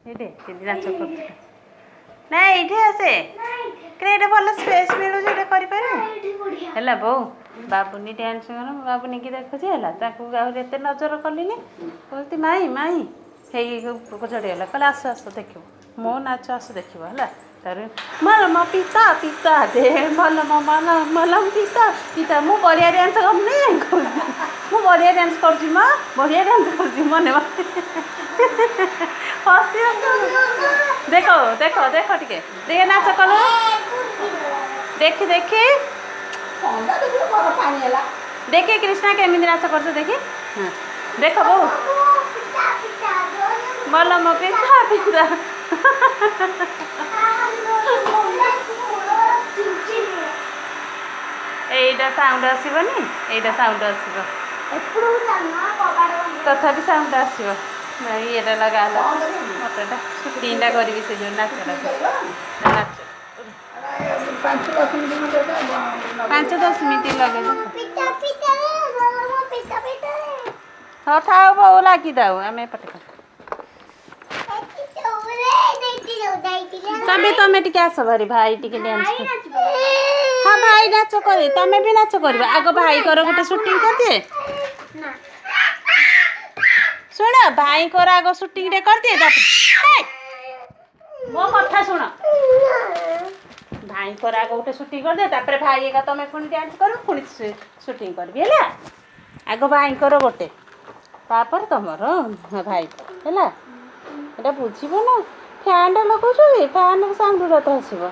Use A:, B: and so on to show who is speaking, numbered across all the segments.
A: ଏଇଠି ତିନି ନାଚ କରୁଥିଲେ ନା ଏଇଠି ଆସେ ଏଇଟା ଭଲ ସ୍ପେସ୍ ମିଳୁଛି ଏଇଟା କରିପାରିବୁ ହେଲା ବୋଉ ବାବୁନି ଡ୍ୟାନ୍ସ କର ବାବୁନିକି ଦେଖୁଛି ହେଲା ତାକୁ ଆହୁରି ଏତେ ନଜର କଲିନି କହୁଛି ମାଇଁ ମାଇଁ ହେଇ ଚଢ଼ିଗଲା କହିଲେ ଆସ ଆସ ଦେଖିବ ମୋ ନାଚ ଆସ ଦେଖିବ ହେଲା ତାପରେ ମଲମ ପିତା ପିତା ଦେ ମଲମ ମଲମ ପିତା ପିତା ମୁଁ ବଢ଼ିଆ ଡ୍ୟାନ୍ସ କରୁନି ମୁଁ ବଢ଼ିଆ ଡ୍ୟାନ୍ସ କରୁଛି ମା ବଢ଼ିଆ ଡ୍ୟାନ୍ସ କରୁଛି ମନେ ମନେ ହସି ଦେଖ ଦେଖ ଦେଖ ଟିକେ ଟିକେ ନାଚ କଲ ଦେଖି ଦେଖି ଦେଖି କୃଷ୍ଣା କେମିତି ନାଚ କରୁଛ ଦେଖି ହଁ ଦେଖ ବୋଉ ମଲମ ପିତା ପିତା এইটা সাউন্ড আসিবনি এইটা সাউন্ড আসিব তথাপি সাউন্ড আসিব ইয়েটা লগা ହେଲା ମଟରଟା ସୁଟିଂଟା କରିବି ସେ ଯେଉଁ ନାଚଟା ନାଚ 5-10 ମିନିଟ୍ ଲଗେଇଦେବ ହଁ ଥାଉ ବୋଉ ଲାଗିଥାଉ ଆମେ ଏପଟେ ତମେ ଟିକେ ଆସ ଭାରି ଭାଇ ଟିକେ ଡ୍ୟାନ୍ସ ହଁ ଭାଇ ନାଚ କରି ତମେ ବି ନାଚ କରିବ ଆଗ ଭାଇଙ୍କର ଗୋଟେ ସୁଟିଂ କରିଦିଏ ଶୁଣ ଭାଇଙ୍କର ଆଗ ସୁଟିଂଟେ କରିଦିଏ ତାପରେ ମୋ କଥା ଶୁଣ ଭାଇଙ୍କର ଆଗ ଗୋଟେ ସୁଟିଂ କରିଦିଏ ତାପରେ ଭାଇ ଏକା ତମେ ପୁଣି ଡ୍ୟାନ୍ସ କରିବ ପୁଣି ସୁଟିଂ କରିବି ହେଲା ଆଗ ଭାଇଙ୍କର ଗୋଟେ ତାପରେ ତମର ଭାଇ ହେଲା ଏଇଟା ବୁଝିବ ନା ଫ୍ୟାନ୍ଟା ଲଗାଉଛ କି ଫ୍ୟାନ୍ ସାଉଣ୍ଡଟା ତ ଆସିବ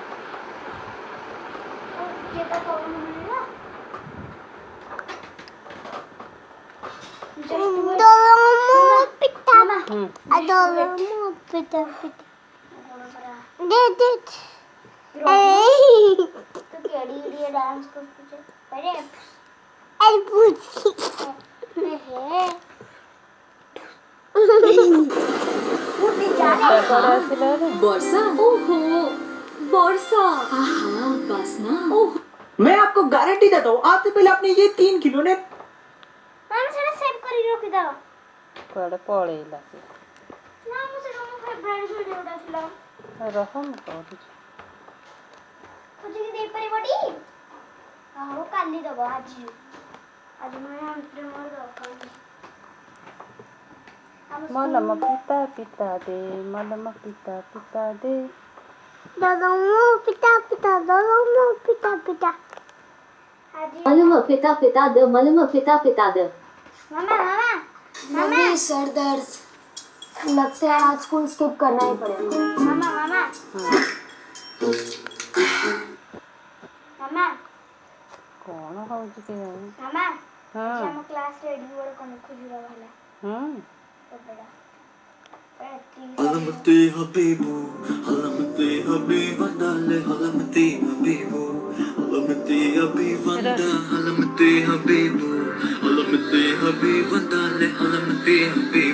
B: वर्षा ओहो वर्षा हाँ बस ना ओह
C: मैं आपको गारंटी देता हूँ आज से पहले आपने ये 3 खिलौने
A: କୁଆଡ଼େ ପଳେଇଲା ସେ ରହ ମୁଁ କରୁଛି ମଲମ ପିତା ପିତା ଦେ ମଲମ ପିତା ପିତା ଦେ
B: मालूम पिता पिता दे मालूम पिता पिता दे मम्मी सर दर्द लगता है आज स्कूल स्किप करना ही पड़ेगा
A: କ'ଣ ହେଉଛି କି ହଁ
D: Halamati habibu, halamati habibandale, halamati habibu, halamati habibanda, halamati habibu, halamati habibandale, halamati habibu.